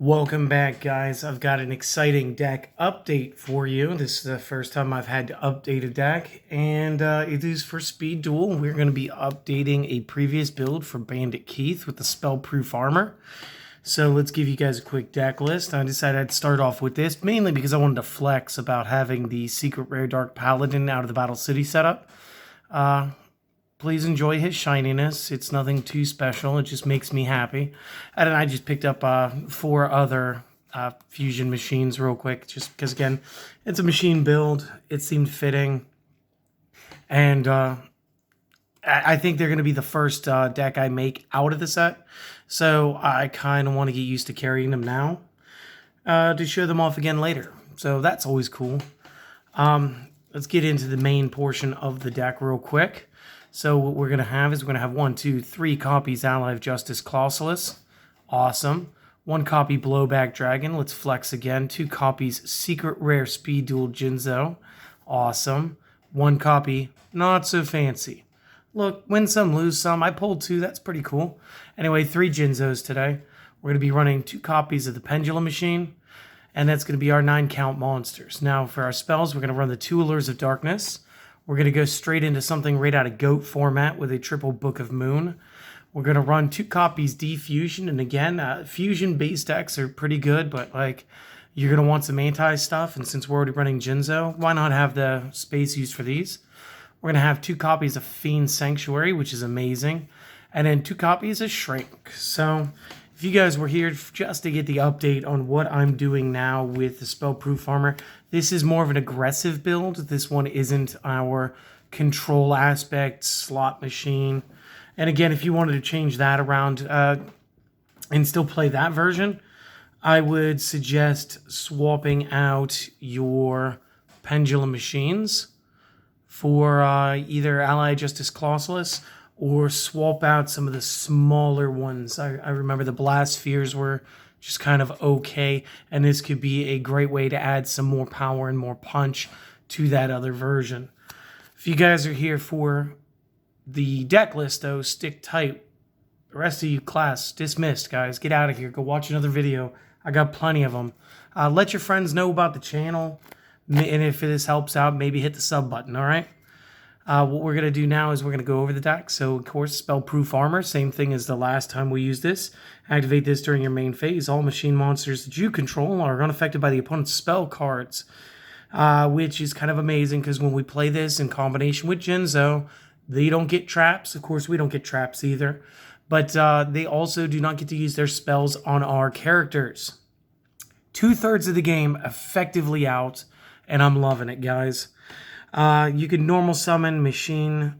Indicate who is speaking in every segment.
Speaker 1: Welcome back, guys. I've got an exciting deck update for you. This is the first time I've had to update a deck, and it is for Speed Duel. We're going to be updating a previous build for Bandit Keith with the spell-proof armor. So let's give you guys a quick deck list. I decided I'd start off with this, mainly because I wanted to flex about having the Secret Rare Dark Paladin out of the Battle City setup. Please enjoy his shininess. It's nothing too special. It just makes me happy. And then I just picked up 4 other fusion machines real quick, just because, again, it's a machine build. It seemed fitting. And I think they're going to be the first deck I make out of the set. So I kind of want to get used to carrying them now to show them off again later. So that's always cool. Let's get into the main portion of the deck real quick. So what we're going to have is we're going to have 1, 2, 3 copies Ally of Justice Clausulus. Awesome. 1 copy Blowback Dragon. Let's flex again. 2 copies Secret Rare Speed Duel Jinzo. Awesome. 1 copy Not So Fancy. Look, win some, lose some. I pulled 2. That's pretty cool. Anyway, 3 Jinzos today. We're going to be running 2 copies of the Pendulum Machine. And that's going to be our 9-count monsters. Now, for our spells, we're going to run the 2 Allures of Darkness. We're going to go straight into something right out of GOAT format with a triple Book of Moon. We're going to run 2 copies D-Fusion. And again, fusion-based decks are pretty good, but like you're going to want some anti-stuff. And since we're already running Jinzo, why not have the space used for these? We're going to have 2 copies of Fiend Sanctuary, which is amazing. And then 2 copies of Shrink. So if you guys were here just to get the update on what I'm doing now with the Spellproof Armor, this is more of an aggressive build. This one isn't our control aspect slot machine. And again, if you wanted to change that around and still play that version, I would suggest swapping out your Pendulum Machines for either Ally Justice Clausulus or swap out some of the smaller ones. I remember the Blast Spheres were just kind of okay, and this could be a great way to add some more power and more punch to that other version. If you guys are here for the deck list, though, stick tight. The rest of you, class, dismissed, guys. Get out of here. Go watch another video. I got plenty of them. Let your friends know about the channel, and if this helps out, maybe hit the sub button, all right? What we're going to do now is we're going to go over the deck. So, of course, Spellproof Armor, same thing as the last time we used this. Activate this during your main phase. All machine monsters that you control are unaffected by the opponent's spell cards, which is kind of amazing because when we play this in combination with Jinzo, they don't get traps. Of course, we don't get traps either. But they also do not get to use their spells on our characters. 2/3 of the game effectively out, and I'm loving it, guys. You can normal summon machine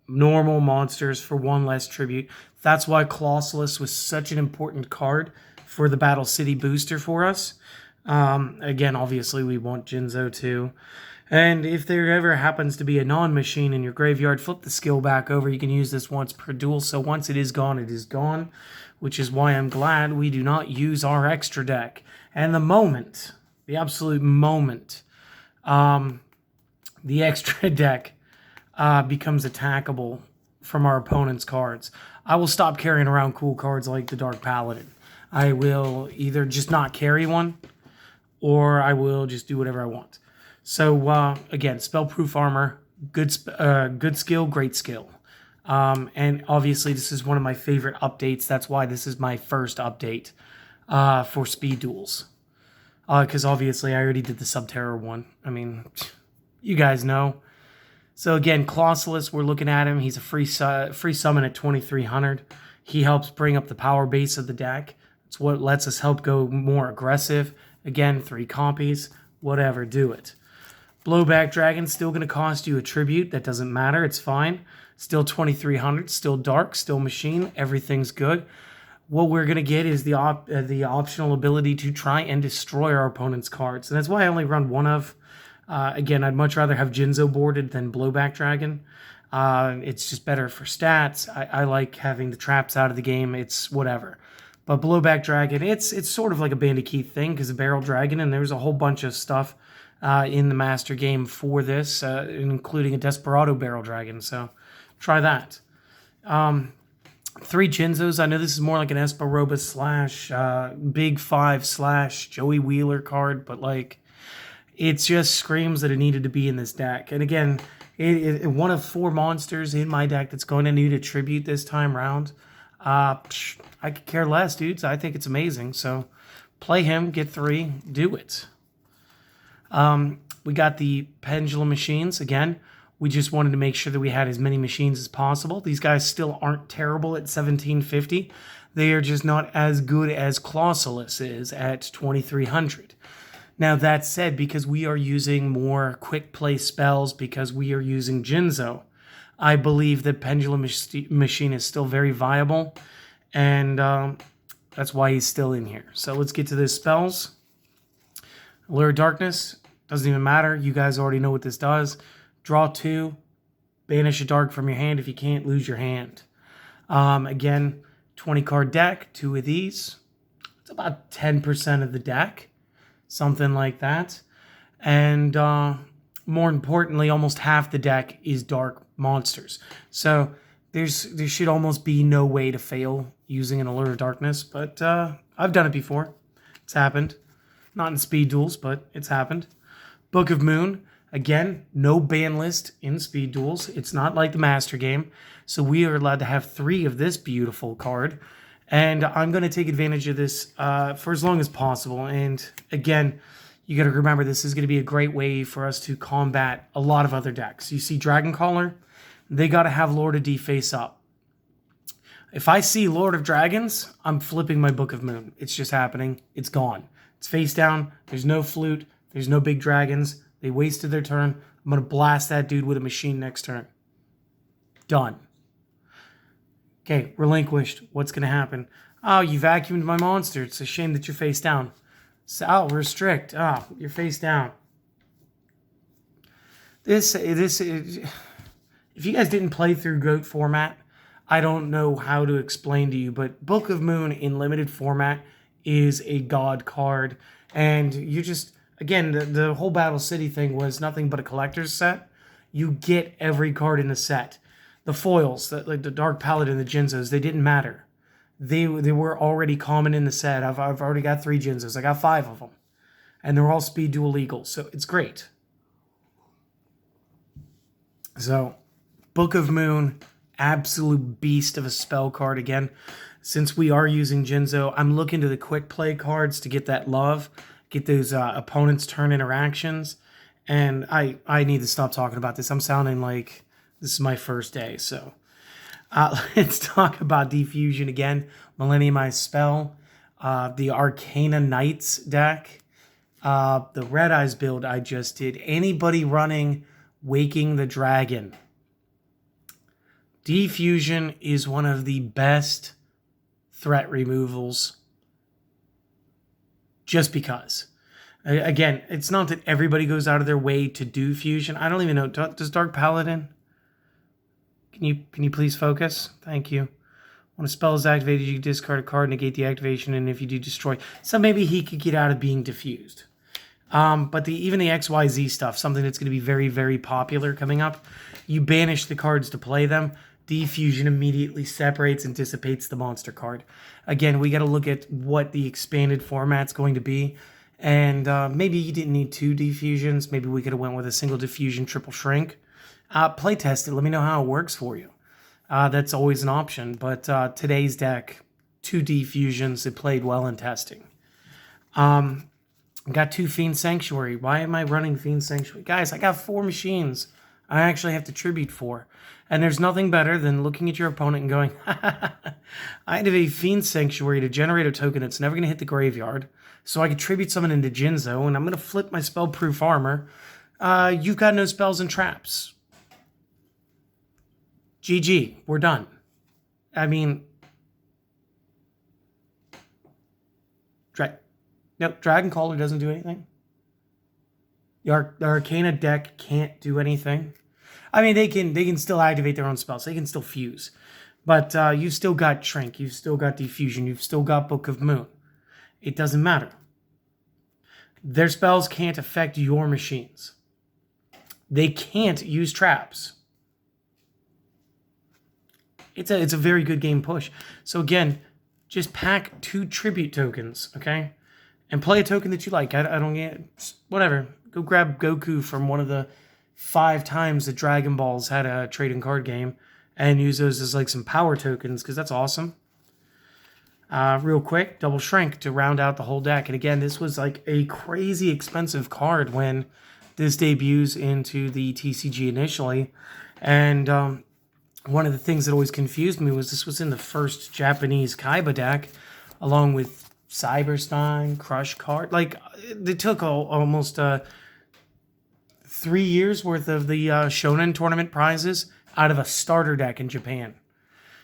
Speaker 1: normal monsters for 1 less tribute. That's why Clausulus was such an important card for the Battle City booster for us. Again, obviously we want Jinzo too. And if there ever happens to be a non-machine in your graveyard, flip the skill back over. You can use this once per duel. So once it is gone, which is why I'm glad we do not use our extra deck. And the absolute moment, the extra deck becomes attackable from our opponent's cards, I will stop carrying around cool cards like the Dark Paladin. I will either just not carry one, or I will just do whatever I want. So again, Spellproof Armor, good skill, great skill. And obviously this is one of my favorite updates. That's why this is my first update for Speed Duels. Because obviously I already did the Subterror one. I mean, you guys know. So again, Clausulus, we're looking at him. He's a free summon at 2,300. He helps bring up the power base of the deck. It's what lets us help go more aggressive. Again, 3 copies, whatever, do it. Blowback Dragon, still going to cost you a tribute. That doesn't matter, it's fine. Still 2,300, still dark, still machine, everything's good. What we're going to get is the optional ability to try and destroy our opponent's cards. And that's why I only run 1 of. Again, I'd much rather have Jinzo boarded than Blowback Dragon. It's just better for stats. I like having the traps out of the game. It's whatever. But Blowback Dragon, it's sort of like a Bandit Keith thing because of Barrel Dragon, and there's a whole bunch of stuff in the Master game for this, including a Desperado Barrel Dragon. So try that. 3 Jinzos. I know this is more like an Esparoba slash Big 5 slash Joey Wheeler card, but like it just screams that it needed to be in this deck. And again, one of 4 monsters in my deck that's going to need a tribute this time round. I could care less, dudes. I think it's amazing. So play him, get 3, do it. We got the Pendulum Machines. Again, we just wanted to make sure that we had as many machines as possible. These guys still aren't terrible at 1750. They are just not as good as Clausulus is at 2300. Now, that said, because we are using more quick play spells, because we are using Jinzo, I believe that Pendulum Machine is still very viable, and that's why he's still in here. So let's get to the spells. Allure of Darkness, doesn't even matter. You guys already know what this does. Draw 2, banish a dark from your hand. If you can't, lose your hand. Again, 20 card deck, 2 of these. It's about 10% of the deck, something like that. And more importantly, almost half the deck is dark monsters. So there should almost be no way to fail using an Allure of Darkness, but I've done it before. It's happened. Not in speed duels, but it's happened. Book of Moon. Again, no ban list in speed duels. It's not like the Master Game. So we are allowed to have 3 of this beautiful card. And I'm going to take advantage of this for as long as possible. And again, you got to remember this is going to be a great way for us to combat a lot of other decks. You see Dragon Caller, they got to have Lord of D face up. If I see Lord of Dragons, I'm flipping my Book of Moon. It's just happening. It's gone. It's face down. There's no flute. There's no big dragons. They wasted their turn. I'm going to blast that dude with a machine next turn. Done. Okay, relinquished. What's going to happen? Oh, you vacuumed my monster. It's a shame that you're face down. So, oh, restrict. Oh, you're face down. If you guys didn't play through GOAT format, I don't know how to explain to you, but Book of Moon in limited format is a god card. And you just, again, the whole Battle City thing was nothing but a collector's set. You get every card in the set. The foils, like the Dark Paladin, the Jinzos, they didn't matter. They were already common in the set. I've already got 3 Jinzos. I got 5 of them. And they're all speed duel legal, so it's great. So, Book of Moon, absolute beast of a spell card again. Since we are using Jinzo, I'm looking to the quick play cards to get that love, get those opponents' turn interactions. And I need to stop talking about this. I'm sounding like this is my first day, so let's talk about Diffusion again. Millenniumized Spell, the Arcana Knights deck, the Red Eyes build I just did. Anybody running Waking the Dragon. Diffusion is one of the best threat removals just because. Again, it's not that everybody goes out of their way to do fusion. I don't even know. Does Dark Paladin? Can you please focus? Thank you. When a spell is activated, you discard a card, negate the activation, and if you do, destroy. So maybe he could get out of being diffused. But even the XYZ stuff, something that's going to be very, very popular coming up, you banish the cards to play them. Diffusion immediately separates and dissipates the monster card. Again, we got to look at what the expanded format's going to be. And maybe you didn't need 2 diffusions. Maybe we could have went with a single diffusion, triple shrink. Play test it. Let me know how it works for you. That's always an option. But today's deck, 2 diffusions, it played well in testing. Got 2 Fiend Sanctuary. Why am I running Fiend Sanctuary? Guys, I got 4 machines. I actually have to tribute 4. And there's nothing better than looking at your opponent and going, I have a Fiend Sanctuary to generate a token that's never going to hit the graveyard. So I can tribute someone into Jinzo, and I'm going to flip my spell-proof armor. You've got no spells and traps. GG. We're done. I mean... Nope, Dragon Caller doesn't do anything. The Arcana deck can't do anything. I mean, they can still activate their own spells. They can still fuse. But you've still got Shrink. You've still got Diffusion. You've still got Book of Moon. It doesn't matter. Their spells can't affect your machines. They can't use traps. it's a very good game push. So again, just pack 2 tribute tokens, okay? And play a token that you like. I don't get... Whatever. Go grab Goku from one of the 5 times that Dragon Balls had a trading card game and use those as like some power tokens, because that's awesome. Real quick, double shrink to round out the whole deck. And again, this was like a crazy expensive card when this debuts into the TCG initially. And one of the things that always confused me was this was in the first Japanese Kaiba deck, along with Cyberstein, Crush Card. Like, they took almost 3 years worth of the Shonen tournament prizes out of a starter deck in Japan.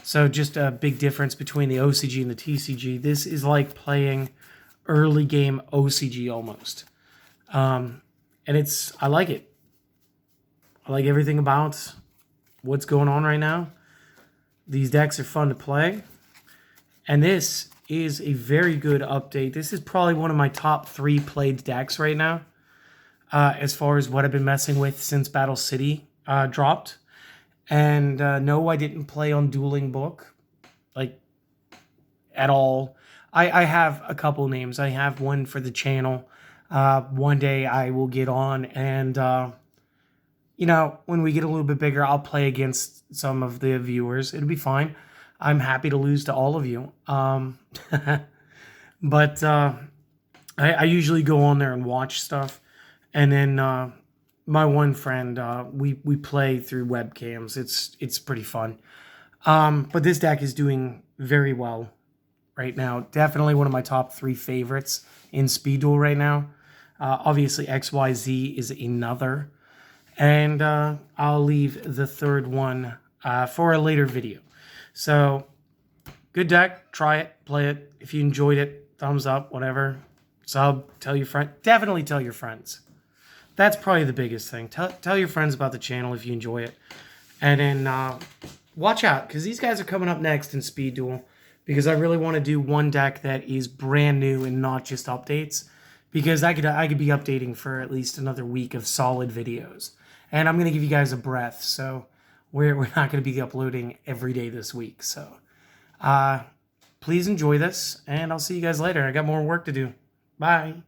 Speaker 1: So just a big difference between the OCG and the TCG. This is like playing early game OCG almost. And I like it. I like everything about what's going on right now. These decks are fun to play. And this is a very good update. This is probably one of my top 3 played decks right now. As far as what I've been messing with since Battle City dropped. And no, I didn't play on Dueling Book, like, at all. I have a couple names. I have one for the channel. One day I will get on and, you know, when we get a little bit bigger, I'll play against some of the viewers. It'll be fine. I'm happy to lose to all of you. But I usually go on there and watch stuff. And then my one friend, we play through webcams. It's pretty fun. But this deck is doing very well right now. Definitely one of my top 3 favorites in Speed Duel right now. Obviously, XYZ is another. And I'll leave the third one for a later video. So, good deck. Try it. Play it. If you enjoyed it, thumbs up, whatever. Sub. Tell your friend. Definitely tell your friends. That's probably the biggest thing. Tell your friends about the channel if you enjoy it. And then watch out, because these guys are coming up next in Speed Duel. Because I really want to do one deck that is brand new and not just updates. Because I could be updating for at least another week of solid videos. And I'm going to give you guys a breath. So we're not going to be uploading every day this week. So please enjoy this. And I'll see you guys later. I got more work to do. Bye.